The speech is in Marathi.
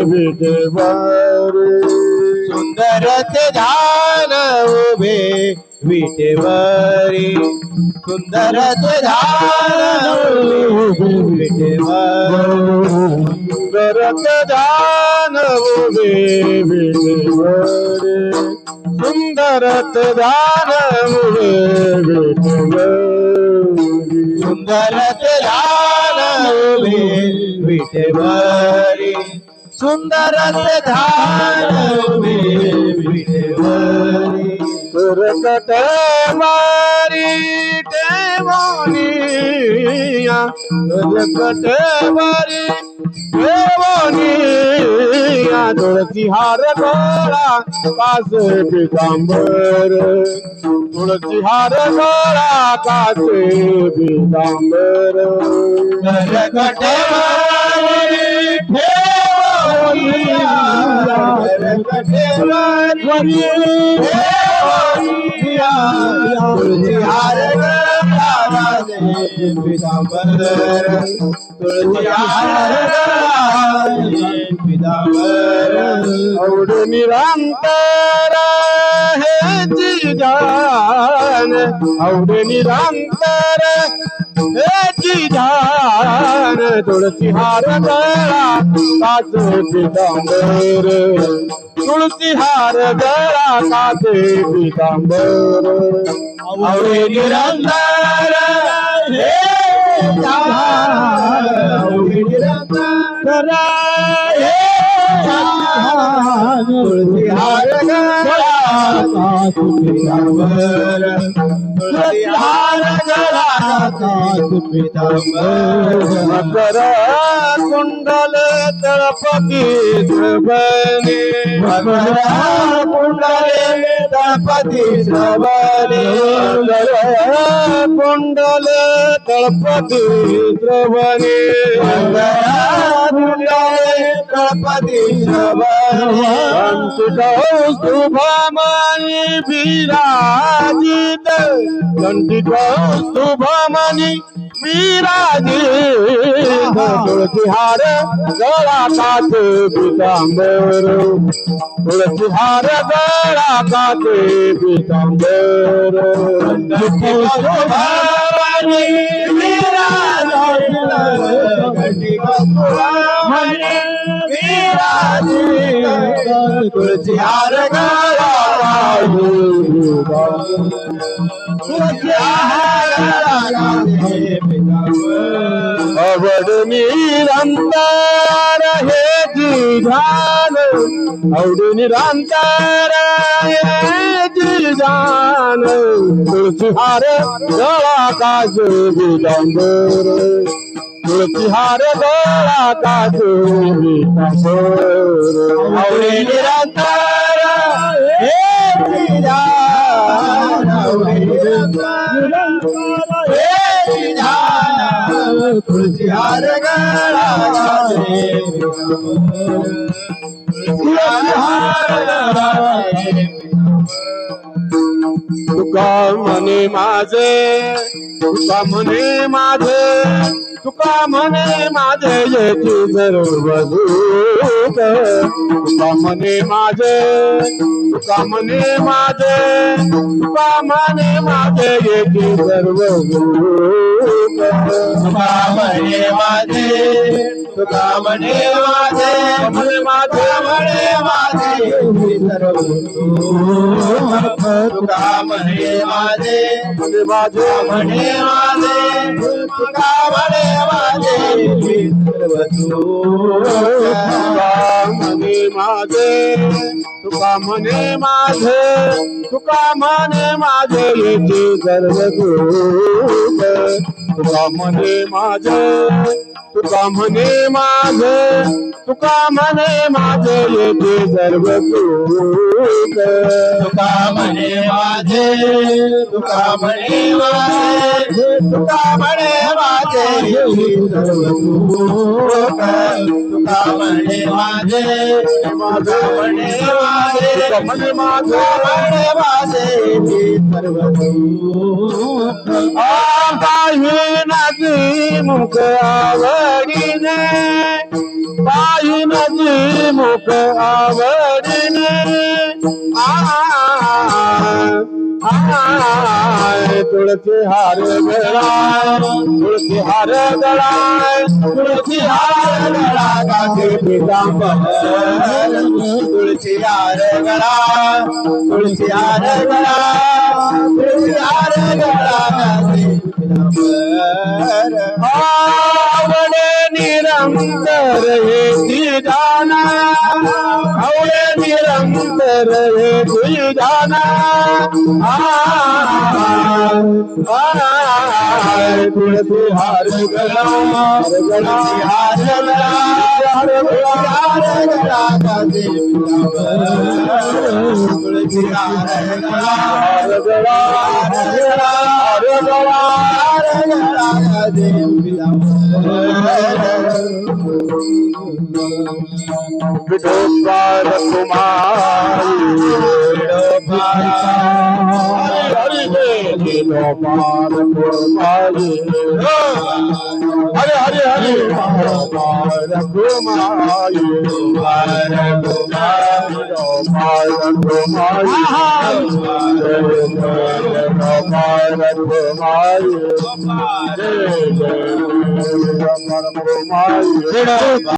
विटेवर सुंदर ते ध्यान उभे विटेवरी सुंदर ते ध्यान उभे विटेवर सुंदरत ध्यान उभे विटेवर सुंदरत ध्यान उभे विटेवर सुंदर ते ध्यान उभे विटेवरी सुंदर ते ध्यान उभे विटेवरी सुरकट मारी टेवनिया सुरकट मारी टेवनिया तुळसी हार गोळा कास पितांबर तुळसी हार गोळा कास पितांबर कटेवारी ठेवनिया कटेवारी ठेवनिया तुळसी हार गळा पितांबर तुळसी हार पितांबर औड निरंतर हे जिजान औड निरंतर हे जिजान तुळसी हार गळा कास पितांबर तुळसी हार गळा कास पितांबर आवडे निरंतर हे आवडे निरंतर हे तुळसी हार गळा कास पितांबर तुळसी हार गळा कास पितांबर मकर कुंडल तळपती श्रवणे मकर कुंडले तळपती श्रवणे कुंडल तळपती श्रवणे कुंडले तळपती श्रवणे शुभमणी विराजित शुभमणी विराजित तुळसी हार गळा कास पितांबर तुळसी हार गळा कास पितांबर शुभमणी विराजित तुळसी हार गळा तुळसी हार अवड निरंतर हे जिजान अवड निरंतर हे जिजान तुळसी हार गळा कास पितांबर तुळसी हार गळा कास पितांबर आवडे निरंतर हे जिजान आवडे निरंतर हे जिजान तुळसी हार गळा तुळसी हार गळा तुका म्हणे माझे तुका म्हणे माझे तुका म्हणे माझे येची सर्व दुःख तुका म्हणे माझे तुका म्हणे माझे तुका म्हणे माझे येची सर्व दुःख तुका म्हणे माझे तुका म्हणे माझे म्हणे माझे म्हणे माझे सर्व तुका म्हणे माझे म्हणे माझे म्हणे माझे तुका म्हणे माझे सर्व तुका म्हणे माझे तुका म्हणे माझे तुका म्हणे माझे येते सर्व दुःख तुका म्हणे माझे तुका म्हणे माझे तुका म्हणे माझे येते सर्व दुःख तुका म्हणे माझे तुका म्हणे माझे तुका म्हणे माझे सर्व दुःख तुका म्हणे माझे माझा म्हणे माझे म्हणे माझे म्हणे माझे सर्व दुःख काही नदी मुख आवडीने काही नदी मुख आवडीने तुळसी हार गळाय तुळसी हार गळाय तुळसी हार गळा गाते पितांबर तुळसी हार गळा तुळसी हार गळा तुळसी हार गळा आवडे निरंतर हे जाना आवडे निरंतर हे जाना तुळसी हार गळा तुळसी हार गळा हार गळा गाते तुळसी हार गळा गळा विठोबार कुमारी हरि विठोबार कुमारी हरे हरे हरे विठोबार कुमारी विठोबार कुमारी